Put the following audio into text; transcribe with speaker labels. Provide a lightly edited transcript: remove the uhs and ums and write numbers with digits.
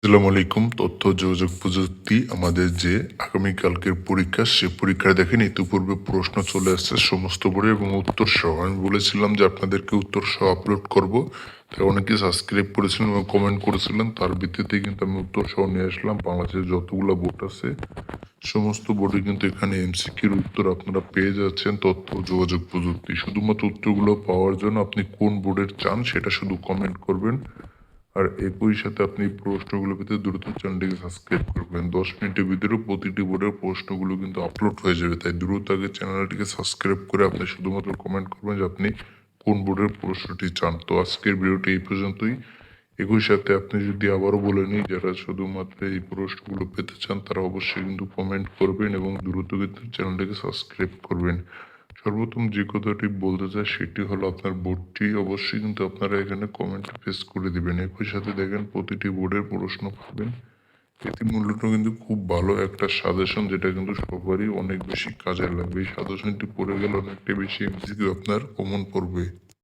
Speaker 1: আসসালামু আলাইকুম। তথ্য যোগাযোগ প্রযুক্তি আমাদের যে আগামীকালকের পরীক্ষা, সে পরীক্ষায় দেখেন ইতিপূর্বে প্রশ্ন চলে আসছে সমস্ত বোর্ডে এবং উত্তর সহ। আমি বলেছিলাম যে আপনাদেরকে উত্তর সহ আপলোড করব। তাই অনেকে সাবস্ক্রাইব করেছিলেন এবং কমেন্ট করেছিলেন। তার ভিত্তিতে কিন্তু আমি উত্তর সহ নিয়ে আসলাম। বাংলাদেশের যতগুলো বোর্ড আছে সমস্ত বোর্ডে কিন্তু এখানে এমসিকিউর উত্তর আপনারা পেয়ে যাচ্ছেন তথ্য ও যোগাযোগ প্রযুক্তি। শুধুমাত্র উত্তরগুলো পাওয়ার জন্য আপনি কোন বোর্ডের চান সেটা শুধু কমেন্ট করবেন। আর একই সাথে আপনি প্রশ্নগুলো পেতে দ্রুত চ্যানেলটিকে সাবস্ক্রাইব করবেন। 10 মিনিটের ভিতরে প্রতিটি বোর্ডের প্রশ্নগুলো কিন্তু আপলোড হয়ে যাবে। তাই দ্রুত আগে চ্যানেলটিকে সাবস্ক্রাইব করে আপনি শুধুমাত্র কমেন্ট করবেন যে আপনি কোন বোর্ডের প্রশ্নটি চান। তো আজকের ভিডিওটি এই পর্যন্তই। একই সাথে আপনি যদি আবারও বলে নিই, যারা শুধুমাত্র এই প্রশ্নগুলো পেতে চান তারা অবশ্যই কিন্তু কমেন্ট করবেন এবং দ্রুত কিন্তু চ্যানেলটিকে সাবস্ক্রাইব করবেন। সর্বপ্রথম যে কথাটি বলতে চাই সেটি হলো আপনার বোর্ডটি অবশ্যই কিন্তু আপনারা এখানে কমেন্টে পেস্ট করে দিবেন। একই সাথে দেখেন প্রতিটি বোর্ডের প্রশ্ন পাবেন। এটি মূলত কিন্তু খুব ভালো একটা সাজেশন, যেটা কিন্তু সবারই অনেক বেশি কাজে লাগবে। এই সাজেশনটি পড়ে গেলে অনেকটা বেশি এমসিকিউ আপনার কমন পড়বে।